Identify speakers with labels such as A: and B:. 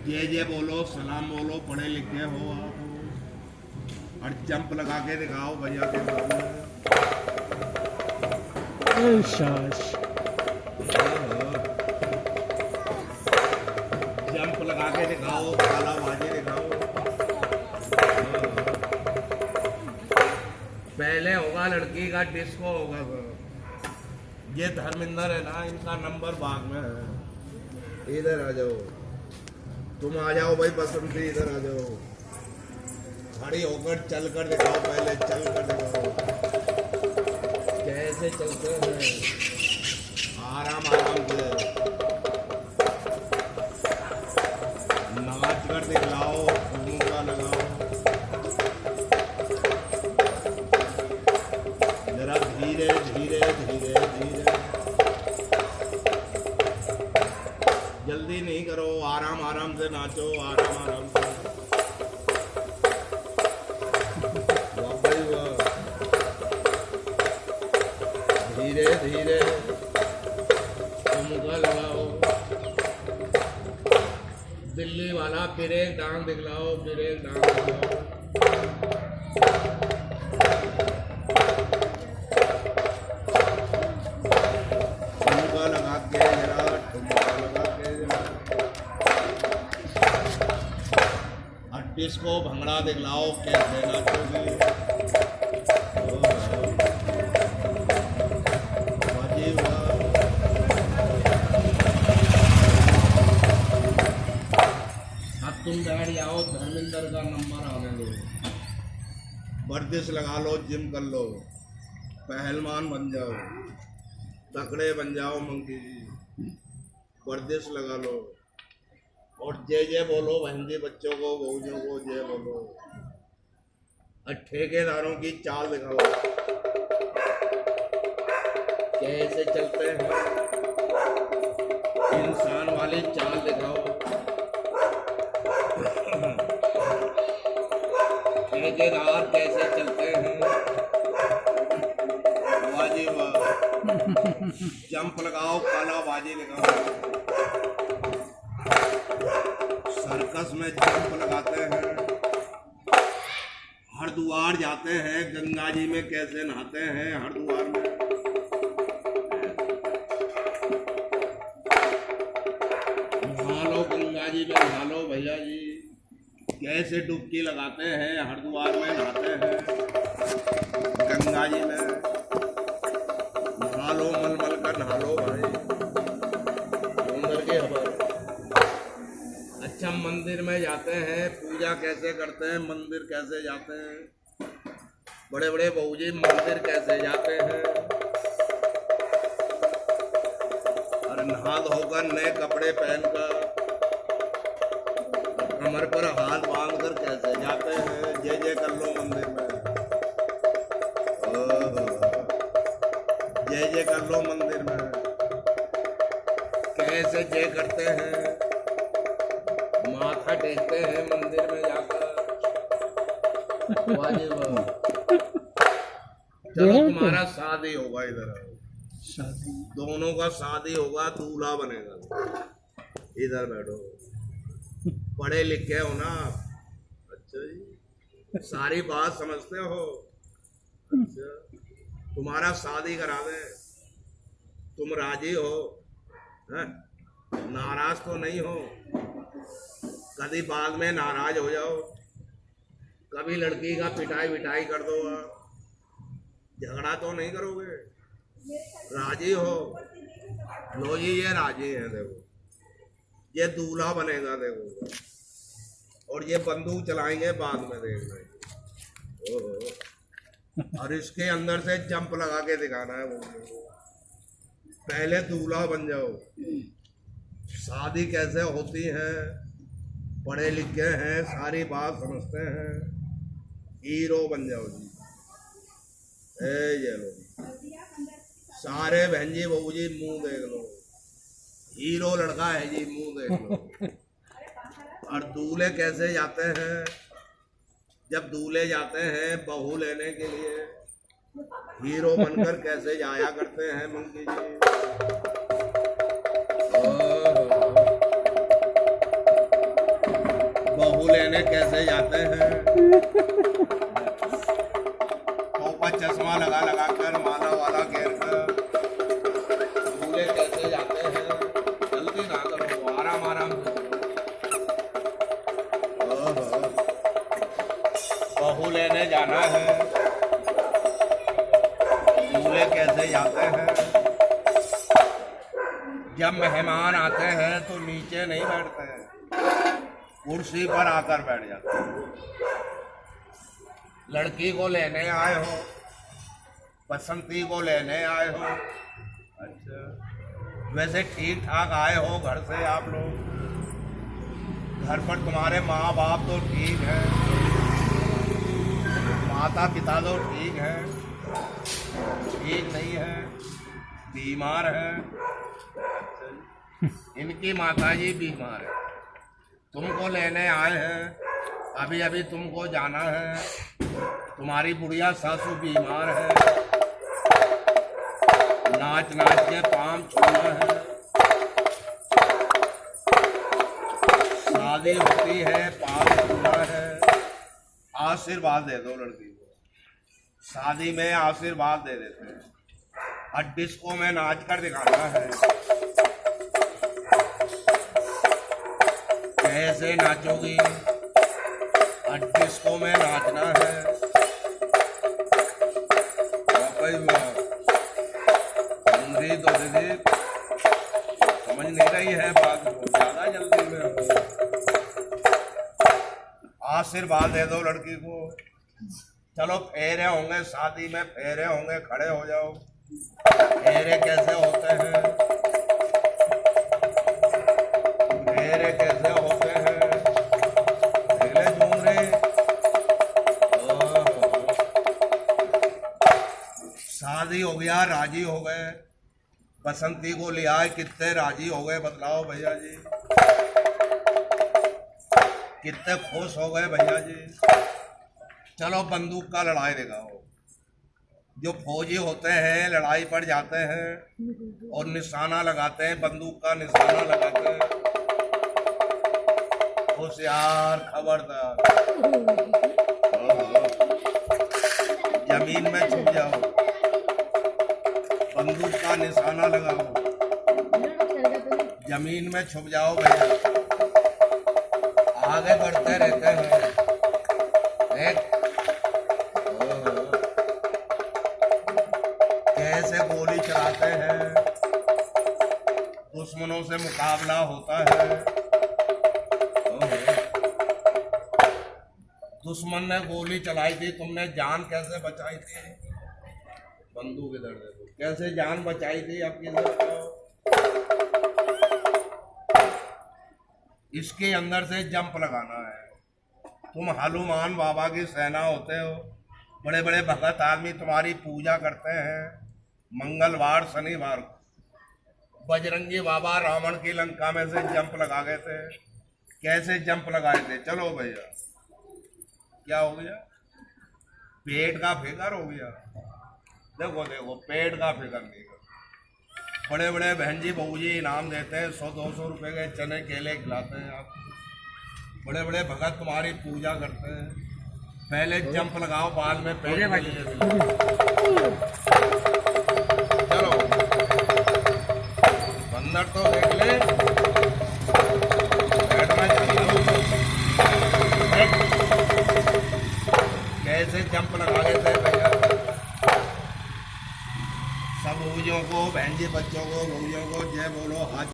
A: जय जय बोलो, सलाम बोलो, पढ़े लिखे हो आप और जंप लगा के दिखाओ भैया के सामने।
B: शाबाश।
A: जंप लगा के दिखाओ, काला बाजी दिखाओ। पहले होगा लड़की का डिस्को होगा सर। ये धर्मेंद्र है ना, इनका नंबर बाग में है। इधर आ जाओ, तुम आ जाओ भाई बसंती, इधर आ जाओ। खड़ी होकर चल कर दिखाओ, पहले चल कर दिखाओ कैसे चलते हैं, आराम आराम से नाच कर दिखलाओ, ठुमका लगाओ। जरा धीरे धीरे धीरे धीरे, जल्दी नहीं करो, आराम आराम से नाचो, आराम आराम से। वाह भाई वाह, धीरे धीरे ठुमका लगाओ। दिल्ली वाला ब्रेक डांस दिखलाओ, ब्रेक डांस दिखलाओ। ठुमका लगा के जरा, ठुमका लगा के जरा। और डिस्को भंगड़ा दिखलाओ कैसे नाचोगी। वाह जी वाह। अब तुम बैठ जाओ, धर्मेंद्र का नंबर आने दो। वर्जिश लगा लो, जिम कर लो, पहलवान बन जाओ, तकड़े बन जाओ मंकी जी। वर्जिश लगा लो और जय जय बोलो बहन जी, बच्चों को बहुजों को जय बोलो। और ठेकेदारों की चाल दिखाओ कैसे चलते हैं, इंसान वाली चाल दिखाओ। ठेकेदार कैसे चलते हैं, वाह जी वाह। जंप लगाओ, काला बाजी लगाओ। सर्कस में जंप लगाते हैं, हरिद्वार जाते हैं, गंगा जी में कैसे नहाते हैं, हरिद्वार में नहा लो, गंगा जी में नहा लो भैया जी। कैसे डुबकी लगाते हैं, हरिद्वार में नहाते हैं, गंगा जी में नहा लो, मलमल कर नहा लो भाई, समुंदर के हवा। अच्छा, मंदिर में जाते हैं, पूजा कैसे करते हैं, मंदिर कैसे जाते हैं, बड़े बड़े बहूजी मंदिर कैसे जाते हैं। और नहा धोकर नए कपड़े पहनकर कमर पर हाथ बांध कर कैसे जाते हैं, जय जय कर लो मंदिर में। जय जय कर लो मंदिर में, कैसे जय करते हैं, माथा टेकते हैं मंदिर में जाकर। वाह जी वाह। चलो तुम्हारा शादी होगा, इधर आओ,
B: शादी
A: दोनों का शादी होगा, दूल्हा बनेगा। इधर बैठो, पढ़े लिखे हो ना। अच्छा जी, सारी बात समझते हो। अच्छा, तुम्हारा शादी करा दे, तुम राजी हो, हैं? नाराज तो नहीं हो, कभी बाद में नाराज हो जाओ, कभी लड़की का पिटाई विटाई कर दो, झगड़ा तो नहीं करोगे, राजी हो। लो जी, ये राजी है, देखो ये दूल्हा बनेगा, देखो, और ये बंदूक चलाएंगे बाद में, देखना। ओहो, और इसके अंदर से जंप लगा के दिखाना है वो। पहले दूल्हा बन जाओ, शादी कैसे होती है, पढ़े लिखे हैं, सारी बात समझते हैं, हीरो बन जाओ जी। ये लो, सारे बहन जी बहू जी मुंह देख लो, हीरो लड़का है जी, मुंह देख लो। और दूल्हे कैसे जाते हैं, जब दूल्हे जाते हैं बहू लेने के लिए, हीरो बनकर कैसे जाया करते हैं मंकी जी। लेने कैसे जाते हैं, टोपा चश्मा लगा लगा कर माला वाला घेर कर दूल्हे कैसे जाते हैं। जल्दी ना करो, आराम आराम से ओहो, बहू लेने जाना है, दूल्हे कैसे जाते हैं। जब मेहमान आते हैं तो नीचे नहीं बैठते हैं, कुर्सी पर आकर बैठ जाते हैं। लड़की को लेने आए हो, बसंती को लेने आए हो, अच्छा वैसे ठीक ठाक आए हो घर से आप लोग। घर पर तुम्हारे माँ बाप तो ठीक है, माता पिता तो ठीक है, ठीक नहीं है, बीमार है। इनकी माताजी बीमार है, तुमको लेने आए हैं, अभी अभी तुमको जाना है। तुम्हारी बुढ़िया सासू बीमार है, नाच नाच के पाँव छूना है। शादी होती है, पाँव छूना है। आशीर्वाद दे दो लड़की को, शादी में आशीर्वाद दे देते हैं, और डिस्को में नाच कर दिखाना है। कैसे नाचोगी, और डिस्को में नाचना है। दीदी तो दीदी समझ नहीं रही है बात को, ज्यादा जल्दी में हो। आशीर्वाद दे दो लड़की को। चलो फेरे होंगे, शादी में फेरे होंगे, खड़े हो जाओ। फेरे कैसे होते हैं, फेरे कैसे होते हैं, ढीले झूमरे। शादी हो गया, राजी हो गए, बसंती को ले आए, कितने राजी हो गए बतलाओ भैया जी, कितने खुश हो गए भैया जी। चलो बंदूक का लड़ाई दिखाओ। जो फौजी होते हैं लड़ाई पर जाते हैं और निशाना लगाते हैं, बंदूक का निशाना लगाते हैं। होशियार, खबरदार, जमीन में छुप जाओ, बंदूक का निशाना लगाओ, जमीन में छुप जाओ भैया। आगे बढ़ते रहते हैं। कैसे गोली चलाते हैं, दुश्मनों से मुकाबला होता है। दुश्मन ने गोली चलाई थी, तुमने जान कैसे बचाई थी। बंदूक इधर देखो, कैसे जान बचाई थी आपकी, बताओ। इसके अंदर से जंप लगाना है। तुम हनुमान बाबा की सेना होते हो, बड़े बड़े भगत आदमी तुम्हारी पूजा करते हैं। मंगलवार शनिवार को बजरंगी बाबा रावण की लंका में से जंप लगा गए थे। कैसे जंप लगाए थे, चलो भैया। क्या हो गया, पेट का फिकर हो गया। देखो देखो, पेट का फिकर नहीं कर। बड़े बड़े बहन जी बहू जी इनाम देते हैं, 100-200 रुपए के चने केले खिलाते हैं आप। बड़े बड़े भगत तुम्हारी पूजा करते हैं। पहले जंप लगाओ, बाद में पेट के लिए चलो। बंदर तो देख ले, बैठना चाहिए। कैसे जंप लगा लेते हैं भैया। सब बहूजियों को, बहन जी बच्चों को, बहूजियों को जय बोलो, हाथ